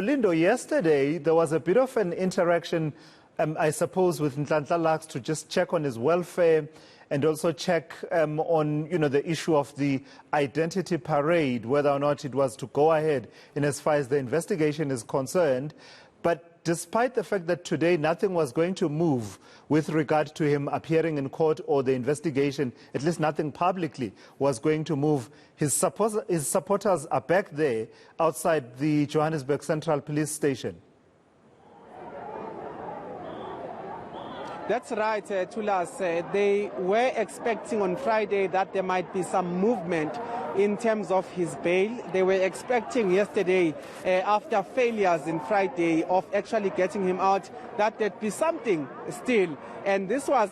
Lindo, yesterday there was a bit of an interaction, I suppose, with Nhlanhla Lux to just check on his welfare and also check on, the issue of the identity parade, whether or not it was to go ahead in as far as the investigation is concerned. But despite the fact that today nothing was going to move with regard to him appearing in court or the investigation, at least nothing publicly was going to move, his supporters are back there outside the Johannesburg Central Police Station. That's right, Tulas. They were expecting on Friday that there might be some movement in terms of his bail. They were expecting yesterday, after failures in Friday of actually getting him out, that there'd be something still. And this was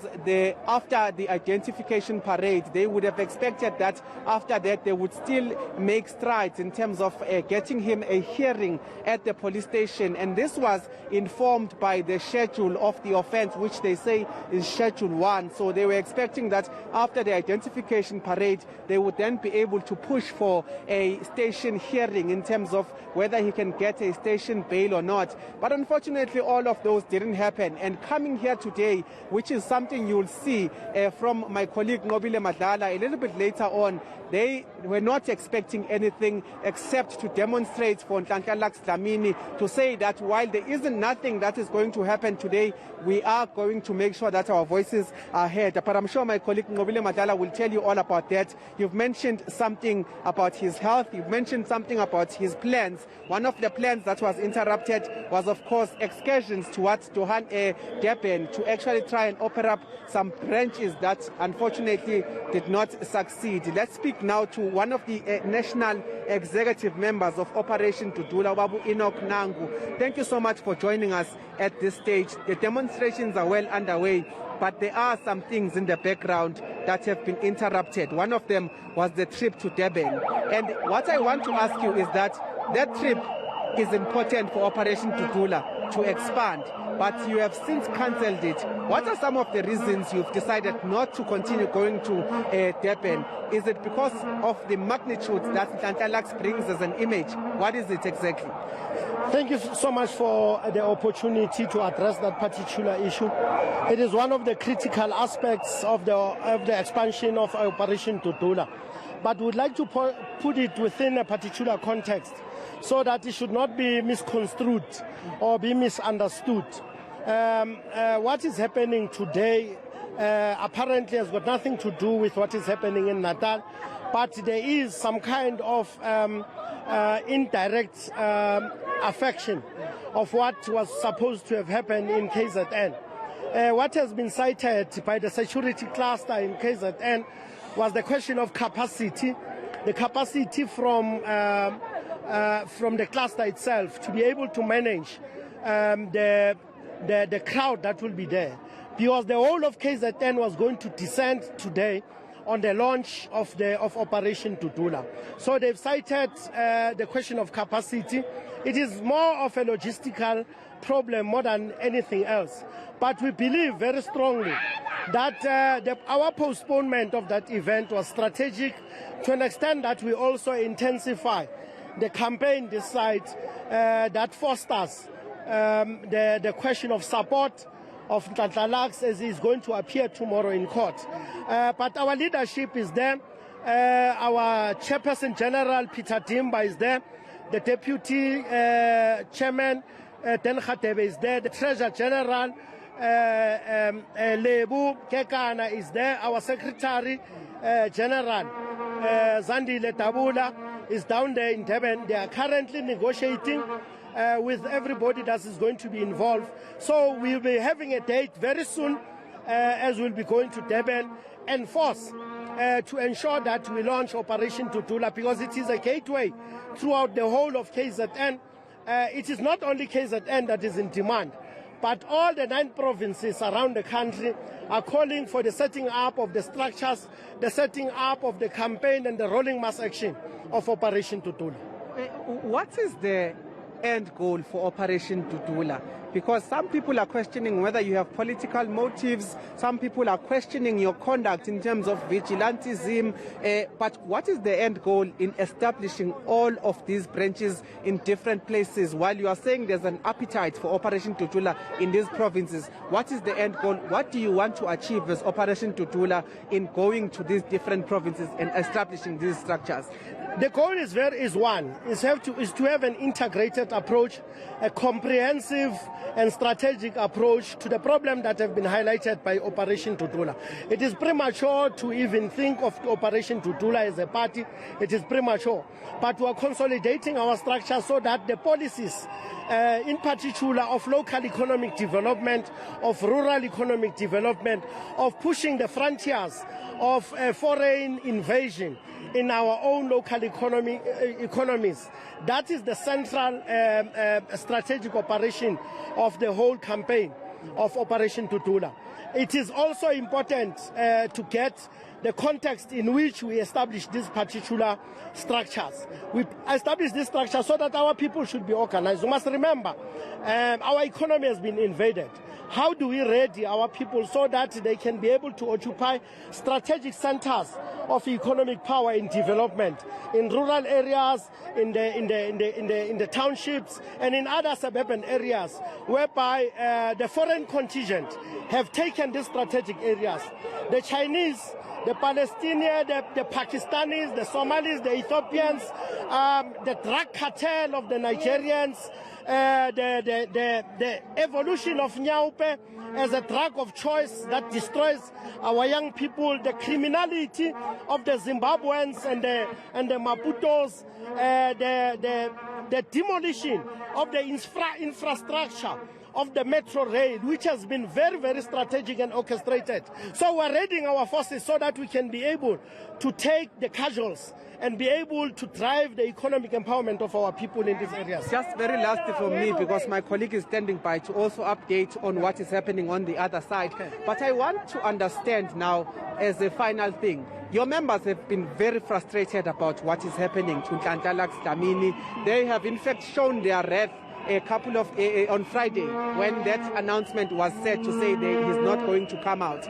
after the identification parade. They would have expected that after that they would still make strides in terms of getting him a hearing at the police station. And this was informed by the schedule of the offense, which they say is Schedule 1. So they were expecting that after the identification parade, they would then be able to push for a station hearing in terms of whether he can get a station bail or not. But unfortunately, all of those didn't happen. And coming here today, which is something you'll see from my colleague Nobile Madlala a little bit later on, they were not expecting anything except to demonstrate for Nhlanhla Lux Dlamini to say that while there isn't nothing that is going to happen today, we are going to make sure that our voices are heard. But I'm sure my colleague Nobile Madlala will tell you all about that. You've mentioned something about his health. You've mentioned something about his plans. One of the plans that was interrupted was, of course, excursions towards Durban to actually try and open up some branches that unfortunately did not succeed. Let's speak now to one of the national executive members of Operation Dudula, Babu Enoch Nangu. Thank you so much for joining us at this stage. The demonstrations are well underway, but there are some things in the background that have been interrupted. One of them was the trip to Durban. And what I want to ask you is that trip is important for Operation Dudula to expand, but you have since cancelled it. What are some of the reasons you've decided not to continue going to Durban? Is it because of the magnitude that Nhlanhla Lux brings as an image? What is it exactly? Thank you so much for the opportunity to address that particular issue. It is one of the critical aspects of the expansion of Operation Dudula, but we'd like to put it within a particular context so that it should not be misconstrued or be misunderstood. What is happening today apparently has got nothing to do with what is happening in Natal, but there is some kind of indirect affection of what was supposed to have happened in KZN. What has been cited by the security cluster in KZN was the question of capacity, the capacity from the cluster itself to be able to manage the crowd that will be there, because the whole of KZN was going to descend today on the launch of Operation Dudula. So they've cited the question of capacity. It is more of a logistical problem more than anything else. But we believe very strongly that our postponement of that event was strategic to an extent that we also intensify the campaign this side that fosters the question of support of Nhlanhla Lux as he is going to appear tomorrow in court. But our leadership is there. Our Chairperson General Peter Dimba is there. The Deputy Chairman Den Khatebe is there. The Treasurer General Lebu Kekana is there. Our Secretary General Zandile Dudula is down there in Durban. They are currently negotiating with everybody that is going to be involved. So we'll be having a date very soon as we'll be going to Durban and force to ensure that we launch Operation Dudula, because it is a gateway throughout the whole of KZN. It is not only KZN that is in demand, but all the 9 provinces around the country are calling for the setting up of the structures, the setting up of the campaign and the rolling mass action of Operation Dudula. What is the end goal for Operation Dudula? Because some people are questioning whether you have political motives, some people are questioning your conduct in terms of vigilantism, but what is the end goal in establishing all of these branches in different places while you are saying there's an appetite for Operation Dudula in these provinces? What is the end goal? What do you want to achieve as Operation Dudula in going to these different provinces and establishing these structures? The goal is to have an integrated approach, a comprehensive and strategic approach to the problem that have been highlighted by Operation Dudula. It is premature to even think of Operation Dudula as a party. It is premature. But we are consolidating our structure so that the policies, in particular of local economic development, of rural economic development, of pushing the frontiers of foreign invasion in our own local economies. That is the central strategic operation of the whole campaign of Operation Dudula. It is also important to get the context in which we establish these particular structures. We establish these structures so that our people should be organized. You must remember, our economy has been invaded. How do we ready our people so that they can be able to occupy strategic centers of economic power in development, in rural areas, in the townships, and in other suburban areas, whereby the foreign contingent have taken these strategic areas. The Chinese, the Palestinians, the Pakistanis, the Somalis, the Ethiopians, the drug cartel of the Nigerians, the evolution of Nyaupe as a drug of choice that destroys our young people, the criminality of the Zimbabweans and the Maputos, the demolition of the infrastructure of the metro rail, which has been very, very strategic and orchestrated. So we're readying our forces so that we can be able to take the casuals and be able to drive the economic empowerment of our people in these areas. Just very lastly from me, because my colleague is standing by to also update on what is happening on the other side. Okay. But I want to understand now, as a final thing, your members have been very frustrated about what is happening to Nhlanhla Lux Dlamini. They have in fact shown their wrath a couple of on Friday when that announcement was said to say that he's not going to come out.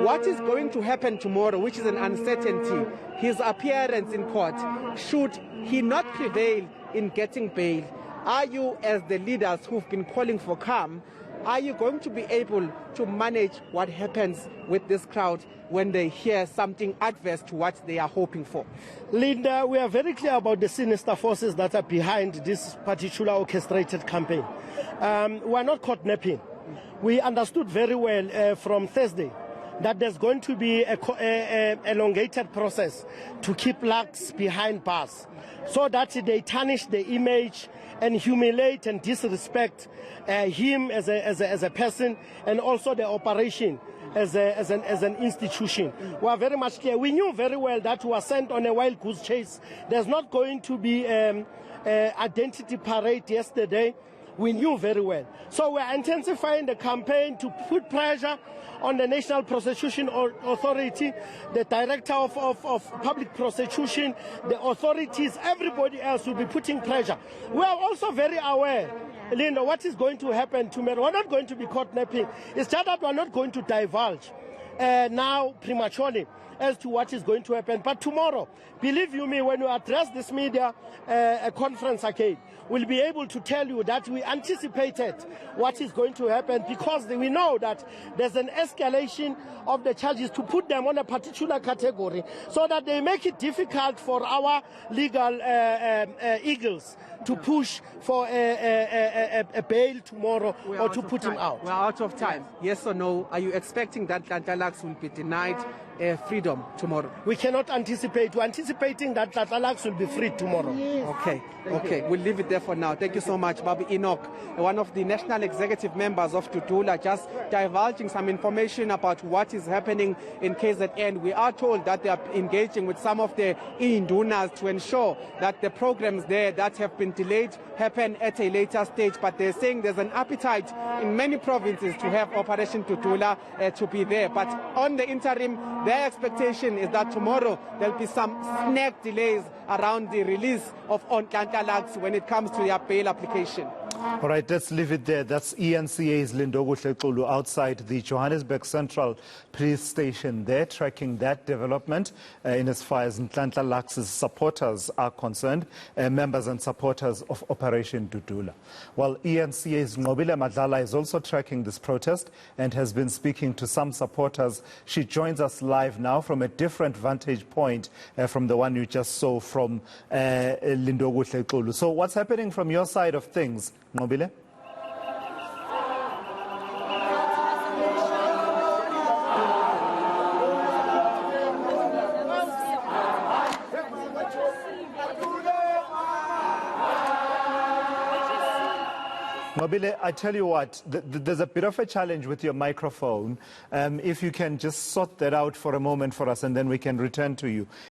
What is going to happen tomorrow, which is an uncertainty, his appearance in court, should he not prevail in getting bail? Are you, as the leaders who've been calling for calm, are you going to be able to manage what happens with this crowd when they hear something adverse to what they are hoping for? Linda, we are very clear about the sinister forces that are behind this particular orchestrated campaign. We are not caught napping. We understood very well from Thursday that there's going to be a elongated process to keep Lux behind bars so that they tarnish the image and humiliate and disrespect him as a person and also the operation as an institution. We are very much clear. We knew very well that we were sent on a wild goose chase. There's not going to be identity parade yesterday. We knew very well. So we're intensifying the campaign to put pressure on the National Prosecution Authority, the Director of Public Prosecution, the authorities, everybody else will be putting pressure. We are also very aware, Linda, what is going to happen tomorrow. We're not going to be caught napping. It's just that we're not going to divulge now prematurely as to what is going to happen. But tomorrow, believe you me, when we address this media conference again, we'll be able to tell you that we anticipated what is going to happen because we know that there's an escalation of the charges to put them on a particular category so that they make it difficult for our legal eagles to push for a bail tomorrow or to put him out. We're out of time. Yes or no? Are you expecting that Nhlanhla Lux will be denied freedom tomorrow? We cannot anticipate. We're anticipating that Nhlanhla Lux will be freed tomorrow. Yes. Okay. We'll leave it there for now. Thank you so much, Bobby Enoch, one of the national executive members of Dudula, just divulging some information about what is happening in KZN. We are told that they are engaging with some of the indunas to ensure that the programs there that have been delayed happen at a later stage, but they're saying there's an appetite in many provinces to have Operation Dudula to be there. But on the interim, their expectation is that tomorrow there'll be some snack delays around the release of Nhlanhla Lux when it comes to their bail application. All right, let's leave it there. That's ENCA's Nhlanhla outside the Johannesburg Central Police Station. They're tracking that development in as far as Nhlanhla Lux's supporters are concerned, members and supporters of Operation Dudula. Well, ENCA's Nqobile Madlala is also tracking this protest and has been speaking to some supporters. She joins us live now from a different vantage point from the one you just saw from Nhlanhla. So what's happening from your side of things, Nqobile? Nqobile, I tell you what, there's a bit of a challenge with your microphone. If you can just sort that out for a moment for us and then we can return to you.